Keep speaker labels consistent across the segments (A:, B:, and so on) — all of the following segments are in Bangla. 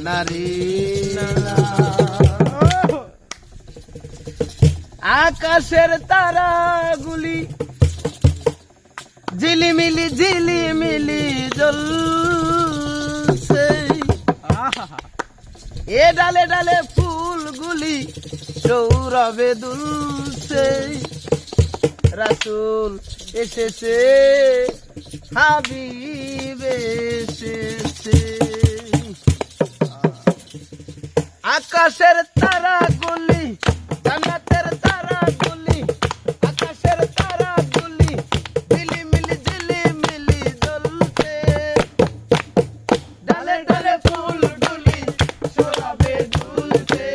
A: নারী আকাশের তারাগুলি ঝিলিমিলি ঝিলিমিলি জ্বলছে এ ডালে ডালে ফুলগুলি সৌরভে দুলছে রাসূল এসেছে হাবিব এসেছে আকাশের তারাগুলি জান্নাতের তারাগুলি আকাশের তারাগুলি ঝিলিমিলি ঝিলিমিলি জ্বলছে ডালে ডালে ফুলগুলি সৌরভে দুলছে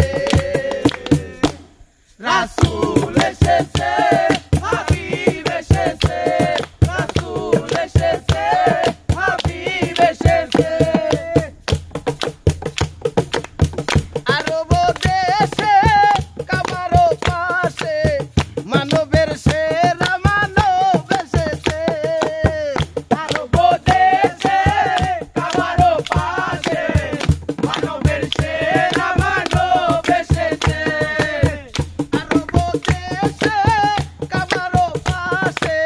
A: রাসূল এসেছে হাবিব এসেছে রাসূল এসেছে হাবিব এসেছে আরব দেশে কাবারও পাশে মানবের সেরা মানব এসেছে আরব দেশে কাবারও পাশে মানবের সেরা মানব এসেছে আরব দেশে কাবারও পাশে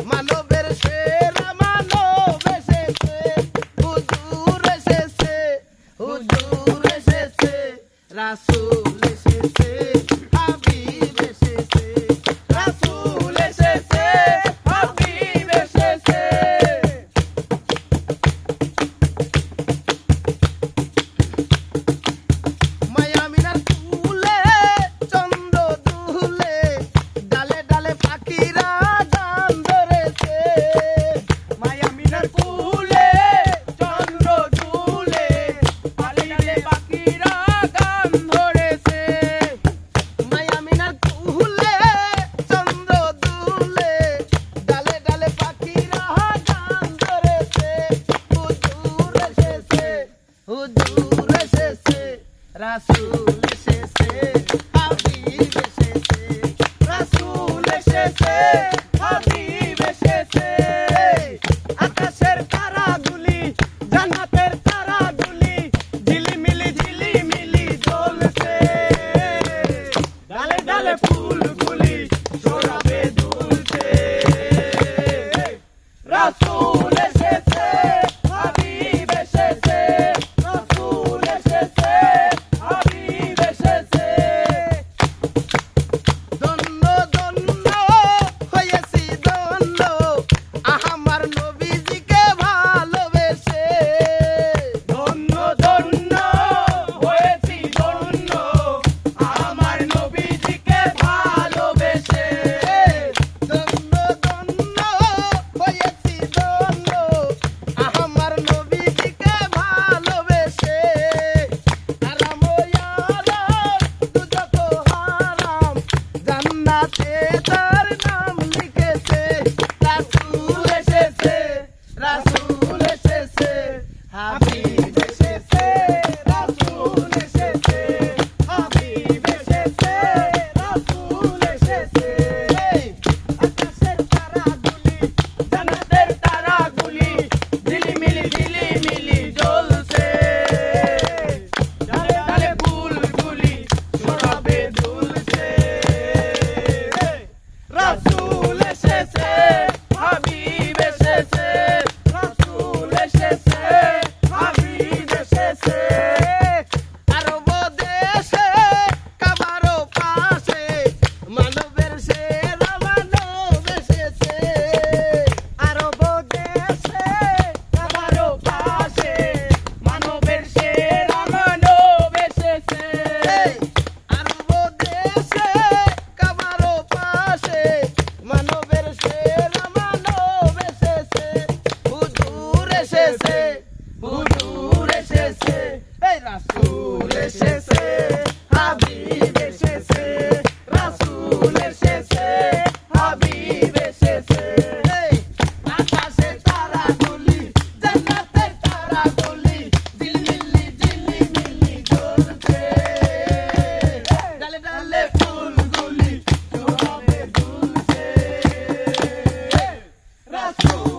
A: মানবের সেরা মানব এসেছে হুজুর এসেছে হুজুর এসেছে রাসূল এসেছে হাবিব এসেছে রাসূল এসেছে হাবিব এসেছে মায়ামিনার কুলে চন্দ্র দুলে ডালে ডালে পাখিরা গান ধরেছে মায়ামিনার কুলে চন্দ্র দুলে ডালে ডালে পাখিরা গান ধরেছে মায়ামিনার কুলে চন্দ্র দুলে ডালে ডালে পাখিরা গান ধরেছে হুজুর এসেছে হুজুর এসেছে রাসূল এসেছে হাবিব এসেছে রাসূল এসেছে হাবিব এসেছে আকাশের তারাগুলি জান্নাতের তারাগুলি ঝিলিমিলি ঝিলিমিলি জ্বলছে ডালে ডালে ফুলগুলি সৌরভে দুলছে রাসূল এসেছে হাবিব এসেছে রাসূল এসেছে হাবিব এসেছে ধন্য ধন্য হয়েছি ধন্য আমার নবীজিকে ভালোবেসে ধন্য ধন্য হয়েছি ধন্য আমার নবীজিকে ভালোবেসে ধন্য ধন্য হয়েছি ধন্য আমার নবীজিকে ভালোবেসে হারাম ইয়ারাম দুজক হারাম জান্নাতে তার নাম লিখেছে রাসূল এসেছে রাসূল এসেছে হাবিব এসেছে রাসূল এসেছে হাবিব এসেছে রাসূল এসেছে আকাশের তারাগুলি জান্নাতের তারাগুলি ঝিলিমিলি ঝিলিমিলি জ্বলছে ডালে ডালে ফুলগুলি সৌরভে দুলছে রাসূল এসেছে হাবিব এসেছে রাসূল এসেছে হাবিব এসেছে আরব দেশে কাবারও পাশে মানবের সেরা মানব এসেছে আরব দেশে কাবারও পাশে মানবের সেরা মানব এসেছে আরব দেশে কাবারও পাশে মানবের সেরা মানব এসেছে হুজুর এসেছে হুজুর এসেছে এই রাসূল এসেছে হাবিব এসেছে রাসূল এসেছে হাবিব এসেছে আকাশের তারাগুলি জান্নাতের তারাগুলি ঝিলিমিলি ঝিলিমিলি জ্বলছে ডালে ডালে ফুলগুলি সৌরভে দুলছে রাসূল